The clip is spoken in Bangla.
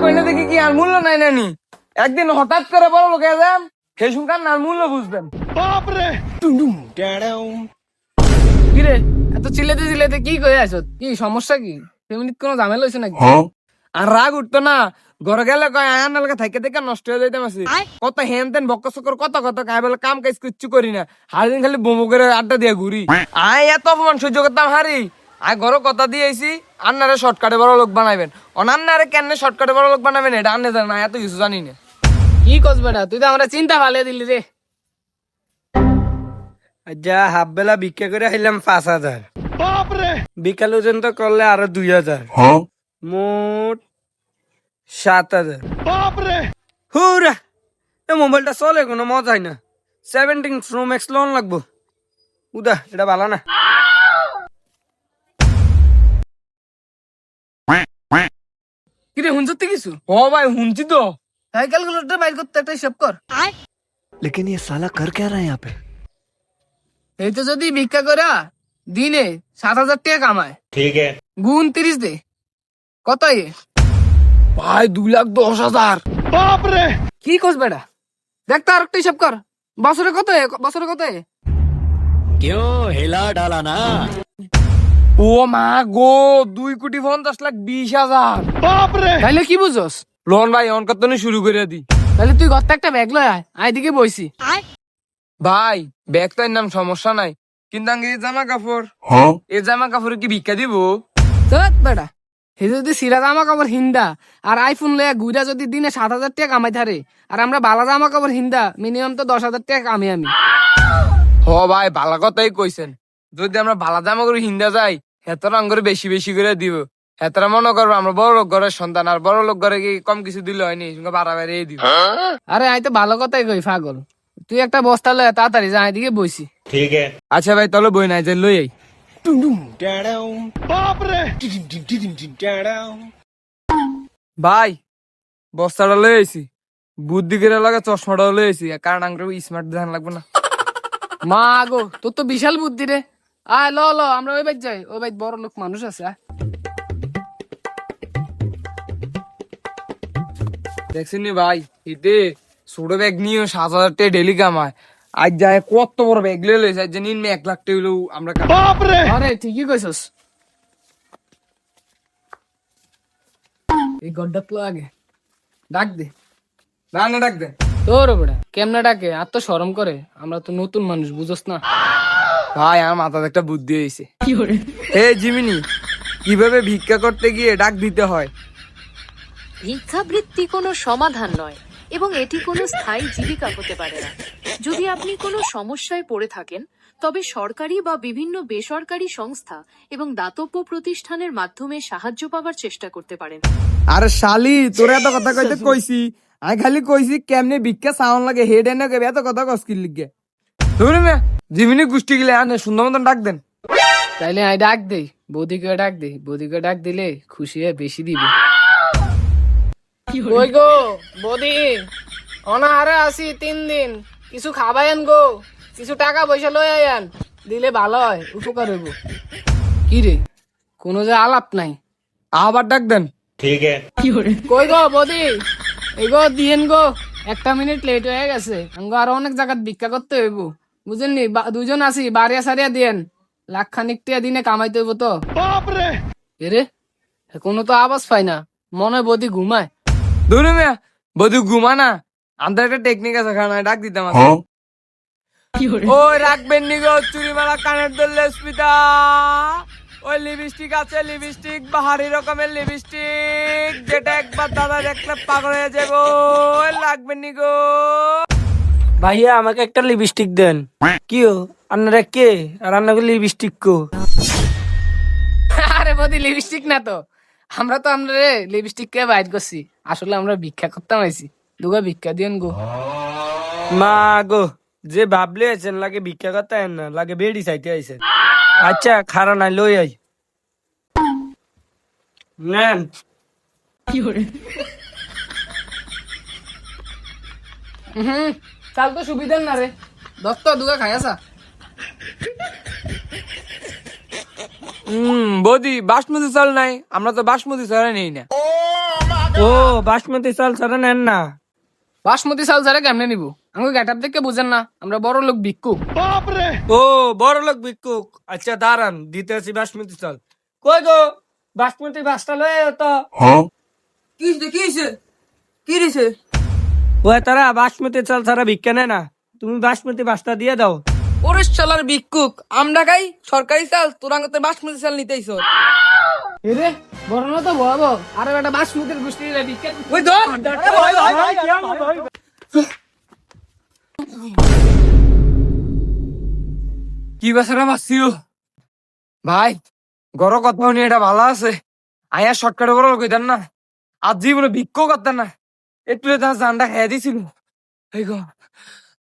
কইলে দেখি কি আর মূল্য নাই নানি, একদিন হঠাৎ করে বড় লোক হয়ে যান, সেই সুনকার না মূল্য বুঝবেন। কিরে এত চিল্লাতে চিল্লাতে কি কই আছো, কি সমস্যা কি? ফ্যামিলিত কোনো ঝামেলা হয়েছে নাকি? আর রাগ উঠতো না, ঘরে গেলে কয় আয়ার নালকে থাইকে দেখে নষ্ট হয়ে যাইতে মাসি, কত হেন তেন বক্ক চক্কর কত কত কাই বলে কাম কাজ কিচ্ছু করি না, হারিদিন খালি বোমো করে আড্ডা দিয়ে ঘুরি। আয় এত অপমান সহ্য করতাম হারি, আয় ঘরে কথা দিয়েছি আন্নারে শর্টকাটে বড় লোক বানাইবেন, অনান্নারে কেন শর্টকাটে বড় লোক বানাবেন এটা আন্নে জানা, এত কিছু জানি না। কি কস বেটা, তুই তো আমরা চিন্তা ভালো দিলি রে। যা হাফ বেলা ভিক্ষা করে খাইলাম 5,000, বিকাল পর্যন্ত করলে আরো 2,000, মোট 7,000। হুরা এ মোবাইলটা চলে কোনো মজা হয় না, 17 Pro Max লোন লাগবো। উদা এটা ভালো না। কিরে হুনছতে কিছু? ও ভাই হুনছি তো। তাই ক্যালকুলেটর বাইর করতে একটা হিসাব কর। लेकिन ये साला कर क्या रहा है यहाँ पे? এই তো যদি ভিক্ষা করা দিনে 7,000 টাকা কামায়, ठीक है। গুণ 30 দে, কত এ ভাই? 2,10,000। কি কস বেটা, দেখ তো আরেকটা হিসাব কর, বছরে কত এ? বছরে কত এ? क्यों हिला डाला ना? ও মা গো, 2,50,20,000। তাইলে কি বুঝছস? লোন ভাই অন কত শুরু করে দি। তাহলে তুই গত একটা ব্যাগ লয় আয়, আয় দিকে বইছি। ভাই ব্যাগ তো এর নাম সমস্যা নাই, কিন্তু আগে এই জামা কাপড়, এই জামা কাপড়ে কি ভিক্ষা দিব? বেটা হে যদি সিরা জামা কাপড় হিন্দা আর আইফোন লয়া ঘুরা যদি দিনে 7,000 টাকা কামাই থারে, আর আমরা বালা জামা কাপড় হিন্দা মিনিমাম তো 10,000 টাকা কামি আমি। হ ভাই বালা কথাই কইছেন, যদি আমরা বালা জামা করে হিন্দা যাই হেতরা আঙ্গরে বেশি বেশি করে দিব, হেতরা মনে করবো আমরা বড় লোক ঘরের সন্তান, আর বড় লোক ঘরে কি কম কিছু দিলে হয়নি, বাড়াবাড়ি দিব। আরে আই তো ভালো কথাই কই পাগল, তুই একটা বস্তা লয় তাড়াতাড়ি যা, এদিকে বইছি। ठीक है। আচ্ছা ভাই তাহলে বই নাই যে লই আই। ভাই বস্তাটা লই আইছি, বুদ্ধি করে লাগা চশমাটা লই আইছি, কারণ আঙ্গুর স্মার্ট ধ্যান লাগবে না। মা গো তোর তো বিশাল বুদ্ধি রে, আয় ল ল আমরা ওই বাইক যাই, ওই বাইক বড় লোক মানুষ আছে। দেখছিনি ভাই এতে ছোট ব্যাগ নিয়ে 7,000 টাকা ডেলি কামায়, আজ যায় কত বড় ব্যাগ লয়ে লইছে, আজ নিন 1 লাখ টাকা হইলেও আমরা আরে ঠিকই কইছস। এই গড্ডা তো আগে ডাক দে, না না ডাক দে তোর বেটা, কেমনে ডাকে? আর তো শরম করে, আমরা তো নতুন মানুষ বুঝছ না। ভাই আমার মাথাতে একটা বুদ্ধি হয়েছে। হে জিমিনি, কিভাবে ভিক্ষা করতে গিয়ে ডাক দিতে হয়? ভিক্ষাবৃত্তি কোনো সমাধান নয় এবং এটি কোনো স্থায়ী জীবিকা হতে পারে না। যদি আপনি কোনো সমস্যায় পড়ে থাকেন তবে সরকারি বা বিভিন্ন বেসরকারি সংস্থা এবং দাতব্য প্রতিষ্ঠানের মাধ্যমে সাহায্য পাওয়ার চেষ্টা করতে পারেন। আরে শালি তোর এত কথা কইতে কইছি, আমি খালি কইছি কেমনে ভিক্ষা সাউন্ড লাগে হেড এনে কইবে, এত কথা কস্কিল লিগে ধরে মে জিমিনি গুষ্টি গিলে আনে সুন্দর মতন ডাক দেন। তাইলে আই ডাক দেই, বৌদিকে ডাক দেই, বৌদিকে ডাক দিলে খুশি হয়ে বেশি দিবে। কই গো বৌদি, অনাহারে আছি 3 দিন, কিছু খাবাইন গো, কিছু টাকা পয়সা লই আইন, দিলে ভালো হয়, উপকার হইব। কি রে কোনো যে আলাপ নাই, আবার ডাক দেন। ठीक है। কই গো বৌদি, এই গো দিয়েন গো, 1 মিনিট লেট হয়ে গেছে, আঙ্গো আরো অনেক জায়গায় ভিক্ষা করতে হইব, বুঝেননি? 2জন আছি, বাড়িয়া সারিয়া দিয়েন, 1 লাখ টাকা দিনে কামাইতে হইব তো। এরে কোনো তো আওয়াজ পাই না, মনে হয় বৌদি ঘুমায়। ধরে মিয়া বৌদি ঘুমা না, আমাদের একটা টেকনিক আছে, খানা ডাক দিতাম। ওই রাখবেন নি গো চুরি মারা কানের দোল স্মিতা, ওই লিপস্টিক আছে, লিপস্টিক বাহারি রকমের লিপস্টিক, যেটা একবার দাদা দেখলে পাগল হয়ে যাবো, লাগবেন নি গো। ভাইয়া আমাকে একটা লিপস্টিক দেন। কি ও আপনারা কে, আর আপনাকে লিপস্টিক কো? আরে বৌদি লিপস্টিক না তো, আমরা তো আমরা লিপস্টিক কে বাইর করছি, আসলে আমরা ভিক্ষা করতাম আইছি, দুগা ভিক্ষা দিয়েন গো। মা গো, যে ভাবলে আছেন লাগে ভিক্ষা করতে আইন না, লাগে বেড়ি চাইতে আইছেন। আচ্ছা খারা নাই লই আই নেন। চাল তো সুবিধার না রে, দত্ত দুগা খাইয়াছা। বৌদি বাসমতি চাল নাই, আমরা তো বাসমতি চাল নেই না। ও বাসমতি চাল ছাড়া নেন না? বাসমতি চাল ছাড়া কেমনে নিব? আমাকে গেটআপ দেখে বুঝেন না আমরা বড় লোক ভিক্ষুক। ও বড় লোক ভিক্ষুক, আচ্ছা দাঁড়ান দিতে আসি বাসমতি চাল। কই গো বাসমতি বাসটা লয়ে তো। ও তারা বাসমতি চাল ছাড়া ভিক্ষা নেয় না, তুমি বাসমতি বাসটা দিয়ে দাও। ওরে শালার ভিক্ষুক, আমরা খাই সরকারি চাল, তোরা তো বাসমতি চাল নিতেইছ। এরে বড় না তো বড়, আরে বেটা বাসমতির গোষ্ঠী ভিক্ষা ওই ধর। কি বেচারা বাঁচিও ভাই, গর কথা নিয়ে এটা ভালো আছে। আয়া শর্টকাটে বড় কইতেন না, আজ জীবনে ভিক্ষও করতেন না, একটু জানটা খেয়ে দিছিল। এই গো